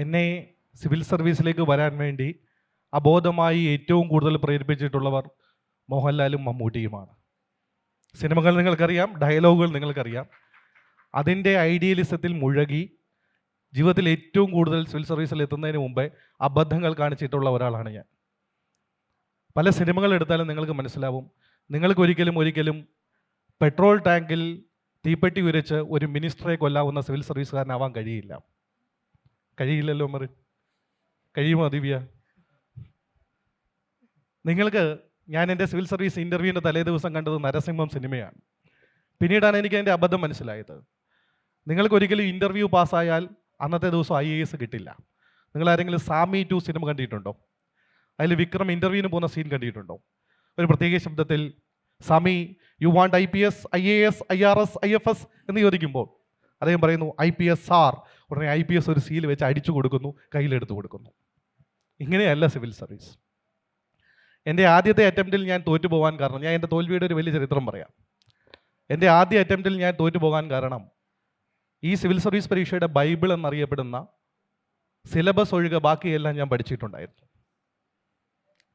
എന്നെ സിവിൽ സർവീസിലേക്ക് വരാൻ വേണ്ടി അബോധമായി ഏറ്റവും കൂടുതൽ പ്രേരിപ്പിച്ചിട്ടുള്ളവർ മോഹൻലാലും മമ്മൂട്ടിയുമാണ്. സിനിമകൾ നിങ്ങൾക്കറിയാം, ഡയലോഗുകൾ നിങ്ങൾക്കറിയാം. അതിൻ്റെ ഐഡിയലിസത്തിൽ മുഴുകി ജീവിതത്തിൽ ഏറ്റവും കൂടുതൽ സിവിൽ സർവീസിൽ എത്തുന്നതിന് മുമ്പേ അബദ്ധങ്ങൾ കാണിച്ചിട്ടുള്ള ഒരാളാണ് ഞാൻ. പല സിനിമകൾ എടുത്താലും നിങ്ങൾക്ക് മനസ്സിലാവും, നിങ്ങൾക്ക് ഒരിക്കലും പെട്രോൾ ടാങ്കിൽ തീപ്പെട്ടി ഉരച്ച് ഒരു മിനിസ്റ്ററെ കൊല്ലാവുന്ന സിവിൽ സർവീസുകാരനാവാൻ കഴിയില്ലല്ലോ മെറി. കഴിയുമോ ദിവ്യ? നിങ്ങൾക്ക് ഞാൻ എൻ്റെ സിവിൽ സർവീസ് ഇൻ്റർവ്യൂവിൻ്റെ തലേ ദിവസം കണ്ടത് നരസിംഹം സിനിമയാണ്. പിന്നീടാണ് എനിക്ക് അതിൻ്റെ അബദ്ധം മനസ്സിലായത്. നിങ്ങൾക്ക് ഒരിക്കലും ഇൻ്റർവ്യൂ പാസ്സായാൽ അന്നത്തെ ദിവസം IAS കിട്ടില്ല. നിങ്ങൾ ആരെങ്കിലും സാമി 2 സിനിമ കണ്ടിട്ടുണ്ടോ? അതിൽ വിക്രം ഇൻ്റർവ്യൂവിന് പോകുന്ന സീൻ കണ്ടിട്ടുണ്ടോ? ഒരു പ്രത്യേക ശബ്ദത്തിൽ സാമി you want IPS, IAS, IRS, IFS എന്ന് ചോദിക്കുമ്പോൾ അദ്ദേഹം പറയുന്നു IPS സാർ. ഉടനെ IPS ഒരു സീൽ വെച്ച് അടിച്ചു കൊടുക്കുന്നു, കയ്യിലെടുത്ത് കൊടുക്കുന്നു. ഇങ്ങനെയല്ല സിവിൽ സർവീസ്. എൻ്റെ ആദ്യത്തെ അറ്റംപ്റ്റിൽ ഞാൻ തോറ്റുപോകാൻ കാരണം, ഞാൻ എൻ്റെ തോൽവിയുടെ ഒരു വലിയ ചരിത്രം പറയാം. എൻ്റെ ആദ്യ അറ്റംപ്റ്റിൽ ഞാൻ തോറ്റുപോകാൻ കാരണം ഈ സിവിൽ സർവീസ് പരീക്ഷയുടെ ബൈബിൾ എന്നറിയപ്പെടുന്ന സിലബസ് ഒഴികെ ബാക്കിയെല്ലാം ഞാൻ പഠിച്ചിട്ടുണ്ടായിരുന്നു.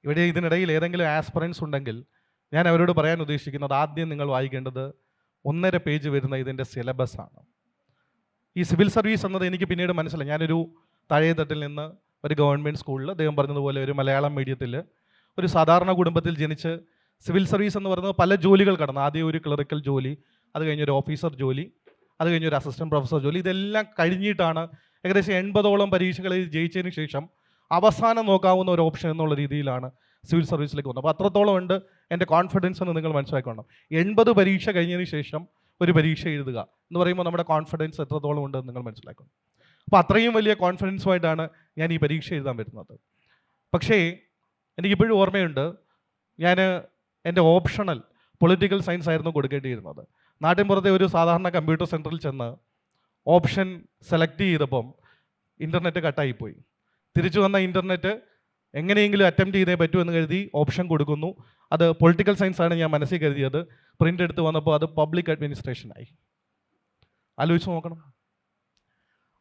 ഇവിടെ ഇതിനിടയിൽ ഏതെങ്കിലും ആസ്പിറൻസ് ഉണ്ടെങ്കിൽ ഞാൻ അവരോട് പറയാൻ ഉദ്ദേശിക്കുന്നത്, ആദ്യം നിങ്ങൾ വായിക്കേണ്ടത് 1.5 പേജ് വരുന്ന ഇതിൻ്റെ സിലബസ് ആണ്. ഈ സിവിൽ സർവീസ് എന്നത് എനിക്ക് പിന്നീട് മനസ്സിലായി. ഞാനൊരു താഴേത്തട്ടിൽ നിന്ന് ഒരു ഗവൺമെൻറ് സ്കൂളിൽ, അദ്ദേഹം പറഞ്ഞതുപോലെ ഒരു മലയാളം മീഡിയത്തിൽ, ഒരു സാധാരണ കുടുംബത്തിൽ ജനിച്ച് സിവിൽ സർവീസ് എന്ന് പറയുന്നത് പല ജോലികൾ കടന്നു. ആദ്യം ഒരു ക്ലറിക്കൽ ജോലി, അത് കഴിഞ്ഞൊരു ഓഫീസർ ജോലി, അത് കഴിഞ്ഞൊരു അസിസ്റ്റൻറ്റ് പ്രൊഫസർ ജോലി. ഇതെല്ലാം കഴിഞ്ഞിട്ടാണ് ഏകദേശം 80ഓളം പരീക്ഷകളിൽ ജയിച്ചതിന് ശേഷം അവസാനം നോക്കാവുന്ന ഒരു ഓപ്ഷൻ എന്നുള്ള രീതിയിലാണ് സിവിൽ സർവീസിലേക്ക് വന്നത്. അപ്പോൾ അത്രത്തോളം ഉണ്ട് എൻ്റെ കോൺഫിഡൻസ് എന്ന് നിങ്ങൾ മനസ്സിലാക്കണം. 80 പരീക്ഷ കഴിഞ്ഞതിന് ശേഷം ഒരു പരീക്ഷ എഴുതുക എന്ന് പറയുമ്പോൾ നമ്മുടെ കോൺഫിഡൻസ് എത്രത്തോളം ഉണ്ടെന്ന് നിങ്ങൾ മനസ്സിലാക്കണം. അപ്പോൾ അത്രയും വലിയ കോൺഫിഡൻസുമായിട്ടാണ് ഞാൻ ഈ പരീക്ഷ എഴുതാൻ വരുന്നത്. പക്ഷേ എനിക്കിപ്പോഴും ഓർമ്മയുണ്ട്, ഞാൻ എൻ്റെ ഓപ്ഷണൽ പൊളിറ്റിക്കൽ സയൻസ് ആയിരുന്നു കൊടുക്കേണ്ടിയിരുന്നത്. നാട്ടിൻപുറത്തെ ഒരു സാധാരണ കമ്പ്യൂട്ടർ സെൻറ്ററിൽ ചെന്ന് ഓപ്ഷൻ സെലക്ട് ചെയ്തപ്പം ഇൻ്റർനെറ്റ് കട്ടായിപ്പോയി. തിരിച്ചു വന്ന ഇൻ്റർനെറ്റ് എങ്ങനെയെങ്കിലും അറ്റംപ്റ്റ് ചെയ്തേ പറ്റൂ എന്ന് കരുതി ഓപ്ഷൻ കൊടുക്കുന്നു. അത് പൊളിറ്റിക്കൽ സയൻസ് ആണ് ഞാൻ മനസ്സിൽ കരുതിയത്. പ്രിൻ്റ് എടുത്ത് വന്നപ്പോൾ അത് പബ്ലിക് അഡ്മിനിസ്ട്രേഷനായി. ആലോചിച്ച് നോക്കണം.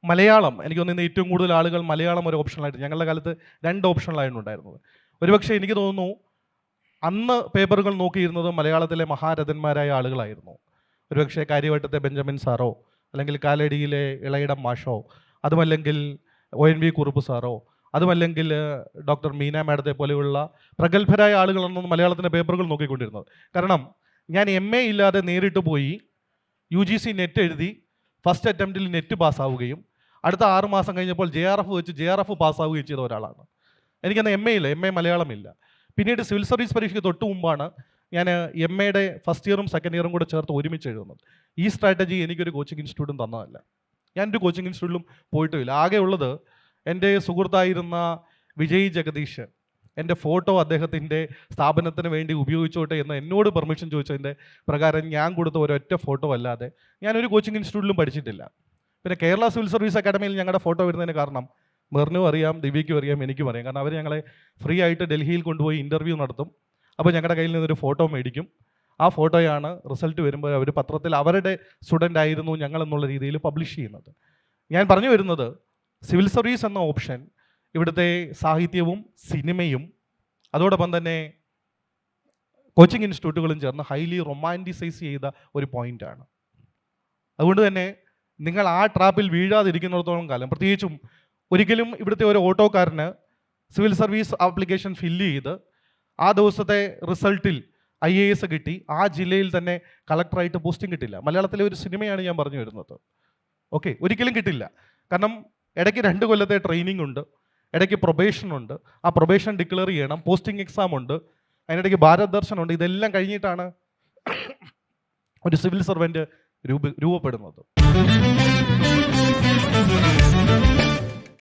മലയാളം, എനിക്ക് തോന്നുന്നു ഏറ്റവും കൂടുതൽ ആളുകൾ മലയാളം ഒരു ഓപ്ഷനായിട്ട്, ഞങ്ങളുടെ കാലത്ത് 2 ഓപ്ഷനിലായിരുന്നു ഉണ്ടായിരുന്നത്. ഒരുപക്ഷെ എനിക്ക് തോന്നുന്നു അന്ന് പേപ്പറുകൾ നോക്കിയിരുന്നത് മലയാളത്തിലെ മഹാരഥന്മാരായ ആളുകളായിരുന്നു. ഒരുപക്ഷെ കാര്യവട്ടത്തെ ബെഞ്ചമിൻ സാറോ, അല്ലെങ്കിൽ കാലടിയിലെ ഇളയിടം മാഷോ, അതുമല്ലെങ്കിൽ ONV കുറുപ്പ് സാറോ, അതുമല്ലെങ്കിൽ ഡോക്ടർ മീന മാഡത്തെ പോലെയുള്ള പ്രഗത്ഭരായ ആളുകളാണ് മലയാളത്തിൻ്റെ പേപ്പറുകൾ നോക്കിക്കൊണ്ടിരുന്നത്. കാരണം ഞാൻ MA ഇല്ലാതെ നേരിട്ട് പോയി UGC നെറ്റ് എഴുതി ഫസ്റ്റ് അറ്റംപ്റ്റിൽ നെറ്റ് പാസ്സാവുകയും അടുത്ത 6 മാസം കഴിഞ്ഞപ്പോൾ JRF വെച്ച് JRF പാസ്സാവുകയും ചെയ്ത ഒരാളാണ്. എനിക്കന്ന് MA മലയാളമില്ല. പിന്നീട് സിവിൽ സർവീസ് പരീക്ഷയ്ക്ക് തൊട്ട് മുമ്പാണ് ഞാൻ MAയുടെ ഫസ്റ്റ് ഇയറും സെക്കൻഡ് ഇയറും കൂടെ ചേർത്ത് ഒരുമിച്ച് എഴുതുന്നത്. ഈ സ്ട്രാറ്റജി എനിക്കൊരു കോച്ചിങ് ഇൻസ്റ്റിറ്റ്യൂട്ടും തന്നതല്ല. ഞാനൊരു കോച്ചിങ് ഇൻസ്റ്റിറ്റ്യൂട്ടിലും പോയിട്ടുമില്ല. ആകെ ഉള്ളത് എൻ്റെ സുഹൃത്തായിരുന്ന വിജയ് ജഗദീഷ് എൻ്റെ ഫോട്ടോ അദ്ദേഹത്തിൻ്റെ സ്ഥാപനത്തിന് വേണ്ടി ഉപയോഗിച്ചോട്ടെ എന്ന് എന്നോട് പെർമിഷൻ ചോദിച്ചതിൻ്റെ പ്രകാരം ഞാൻ കൊടുത്ത ഒരൊറ്റ ഫോട്ടോ അല്ലാതെ ഞാനൊരു കോച്ചിങ് ഇൻസ്റ്റിറ്റ്യൂട്ടിലും പഠിച്ചിട്ടില്ല. പിന്നെ കേരള സിവിൽ സർവീസ് അക്കാഡമിയിൽ ഞങ്ങളുടെ ഫോട്ടോ വരുന്നതിന് കാരണം മെറിനും അറിയാം, ദിവ്യയ്ക്കും അറിയാം, എനിക്കും അറിയാം. കാരണം അവർ ഞങ്ങളെ ഫ്രീ ആയിട്ട് ഡൽഹിയിൽ കൊണ്ടുപോയി ഇൻ്റർവ്യൂ നടത്തും. അപ്പോൾ ഞങ്ങളുടെ കയ്യിൽ നിന്നൊരു ഫോട്ടോ മേടിക്കും. ആ ഫോട്ടോയാണ് റിസൾട്ട് വരുമ്പോൾ അവർ പത്രത്തിൽ അവരുടെ സ്റ്റുഡൻ്റ് ആയിരുന്നു ഞങ്ങൾ എന്നുള്ള രീതിയിൽ പബ്ലിഷ് ചെയ്യുന്നത്. ഞാൻ പറഞ്ഞു വരുന്നത്, സിവിൽ സർവീസ് എന്ന ഓപ്ഷൻ ഇവിടുത്തെ സാഹിത്യവും സിനിമയും അതോടൊപ്പം തന്നെ കോച്ചിങ് ഇൻസ്റ്റിറ്റ്യൂട്ടുകളും ചേർന്ന് ഹൈലി റൊമാൻറ്റിസൈസ് ചെയ്ത ഒരു പോയിൻ്റാണ്. അതുകൊണ്ട് തന്നെ നിങ്ങൾ ആ ട്രാപ്പിൽ വീഴാതിരിക്കുന്നിടത്തോളം കാലം, പ്രത്യേകിച്ചും ഒരിക്കലും ഇവിടുത്തെ ഒരു ഓട്ടോക്കാരന് സിവിൽ സർവീസ് ആപ്ലിക്കേഷൻ ഫില്ല് ചെയ്ത് ആ ദിവസത്തെ റിസൾട്ടിൽ IAS കിട്ടി ആ ജില്ലയിൽ തന്നെ കളക്ടറായിട്ട് പോസ്റ്റിംഗ് കിട്ടില്ല. മലയാളത്തിലെ ഒരു സിനിമയാണ് ഞാൻ പറഞ്ഞു വരുന്നത്. ഓക്കെ, ഒരിക്കലും കിട്ടില്ല. കാരണം ഇടയ്ക്ക് 2 കൊല്ലത്തെ ട്രെയിനിങ് ഉണ്ട്, ഇടയ്ക്ക് പ്രൊബേഷൻ ഉണ്ട്, ആ പ്രൊബേഷൻ ഡിക്ലെയർ ചെയ്യണം, പോസ്റ്റിംഗ് എക്സാം ഉണ്ട്, അതിനിടയ്ക്ക് ഭാരത് ദർശൻ ഉണ്ട്. ഇതെല്ലാം കഴിഞ്ഞിട്ടാണ് ഒരു സിവിൽ സർവൻറ്റ് രൂപപ്പെടുന്നത്.